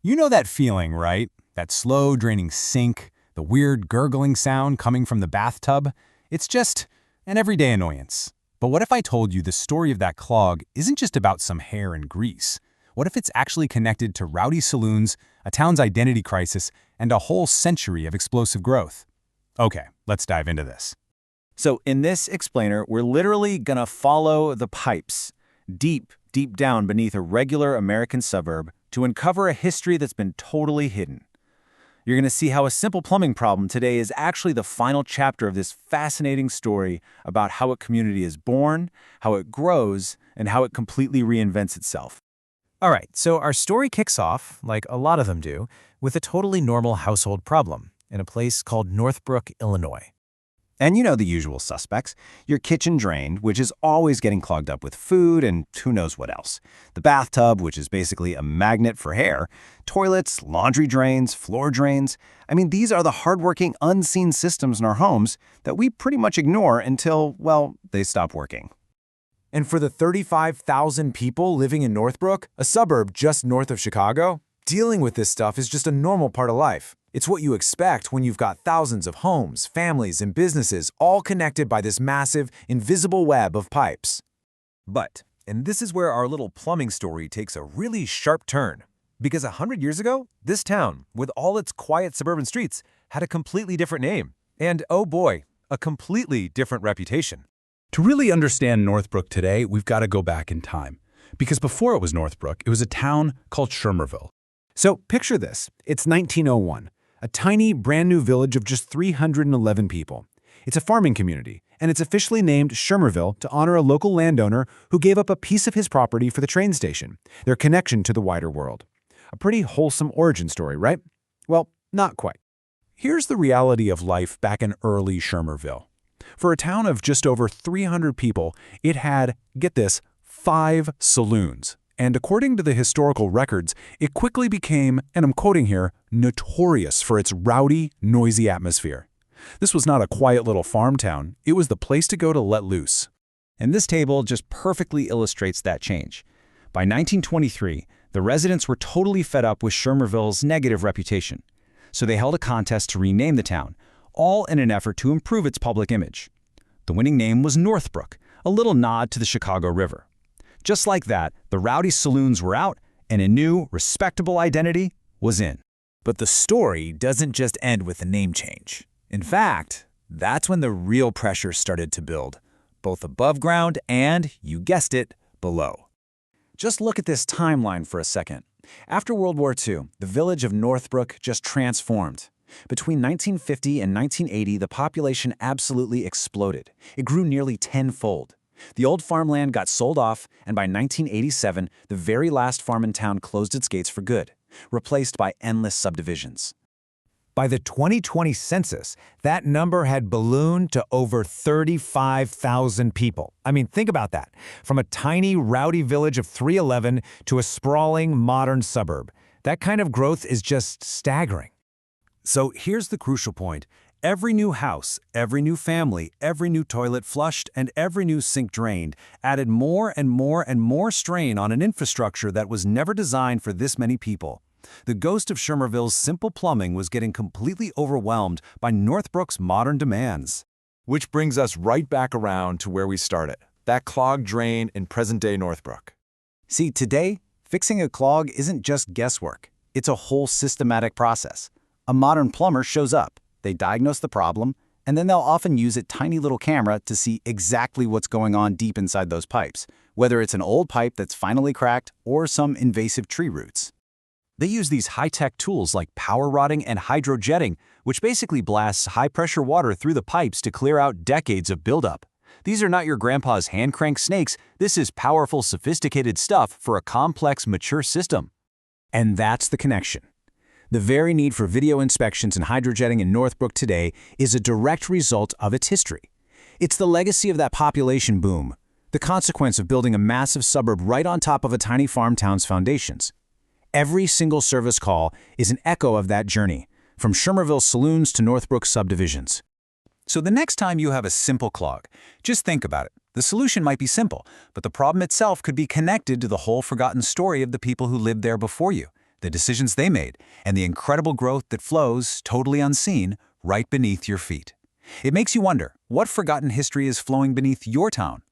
You know that feeling, right? That slow draining sink, the weird gurgling sound coming from the bathtub? It's just an everyday annoyance. But what if I told you the story of that clog isn't just about some hair and grease? What if it's actually connected to rowdy saloons, a town's identity crisis, and a whole century of explosive growth? Okay, let's dive into this. So in this explainer, we're literally gonna follow the pipes deep down beneath a regular American suburb to uncover a history that's been totally hidden. You're gonna see how a simple plumbing problem today is actually the final chapter of this fascinating story about how a community is born, how it grows, and how it completely reinvents itself. All right, so our story kicks off, like a lot of them do, with a totally normal household problem in a place called Northbrook, Illinois. And you know the usual suspects. Your kitchen drain, which is always getting clogged up with food and who knows what else. The bathtub, which is basically a magnet for hair. Toilets, laundry drains, floor drains. I mean, these are the hardworking, unseen systems in our homes that we pretty much ignore until, well, they stop working. And for the 35,000 people living in Northbrook, a suburb just north of Chicago, dealing with this stuff is just a normal part of life. It's what you expect when you've got thousands of homes, families, and businesses all connected by this massive, invisible web of pipes. But, and this is where our little plumbing story takes a really sharp turn. Because 100 years ago, this town, with all its quiet suburban streets, had a completely different name. And oh boy, a completely different reputation. To really understand Northbrook today, we've got to go back in time. Because before it was Northbrook, it was a town called Shermerville. So picture this. It's 1901. A tiny, brand-new village of just 311 people. It's a farming community, and it's officially named Shermerville to honor a local landowner who gave up a piece of his property for the train station, their connection to the wider world. A pretty wholesome origin story, right? Well, not quite. Here's the reality of life back in early Shermerville. For a town of just over 300 people, it had, get this, 5 saloons. And according to the historical records, it quickly became, and I'm quoting here, notorious for its rowdy, noisy atmosphere. This was not a quiet little farm town. It was the place to go to let loose. And this table just perfectly illustrates that change. By 1923, the residents were totally fed up with Shermerville's negative reputation. So they held a contest to rename the town, all in an effort to improve its public image. The winning name was Northbrook, a little nod to the Chicago River. Just like that, the rowdy saloons were out, and a new, respectable identity was in. But the story doesn't just end with the name change. In fact, that's when the real pressure started to build, both above ground and, you guessed it, below. Just look at this timeline for a second. After World War II, the village of Northbrook just transformed. Between 1950 and 1980, the population absolutely exploded. It grew nearly tenfold. The old farmland got sold off, and by 1987, the very last farm in town closed its gates for good, replaced by endless subdivisions. By the 2020 census, that number had ballooned to over 35,000 people. I mean, think about that. From a tiny, rowdy village of 311 to a sprawling, modern suburb. That kind of growth is just staggering. So here's the crucial point. Every new house, every new family, every new toilet flushed, and every new sink drained added more and more and more strain on an infrastructure that was never designed for this many people. The ghost of Shermerville's simple plumbing was getting completely overwhelmed by Northbrook's modern demands. Which brings us right back around to where we started, that clogged drain in present-day Northbrook. See, today, fixing a clog isn't just guesswork. It's a whole systematic process. A modern plumber shows up. They diagnose the problem, and then they'll often use a tiny little camera to see exactly what's going on deep inside those pipes, whether it's an old pipe that's finally cracked or some invasive tree roots. They use these high-tech tools like power rodding and hydrojetting, which basically blasts high-pressure water through the pipes to clear out decades of buildup. These are not your grandpa's hand-crank snakes. This is powerful, sophisticated stuff for a complex, mature system. And that's the connection. The very need for video inspections and hydrojetting in Northbrook today is a direct result of its history. It's the legacy of that population boom, the consequence of building a massive suburb right on top of a tiny farm town's foundations. Every single service call is an echo of that journey, from Shermerville saloons to Northbrook subdivisions. So the next time you have a simple clog, just think about it. The solution might be simple, but the problem itself could be connected to the whole forgotten story of the people who lived there before you. the decisions they made, and the incredible growth that flows, totally unseen, right beneath your feet. It makes you wonder, what forgotten history is flowing beneath your town?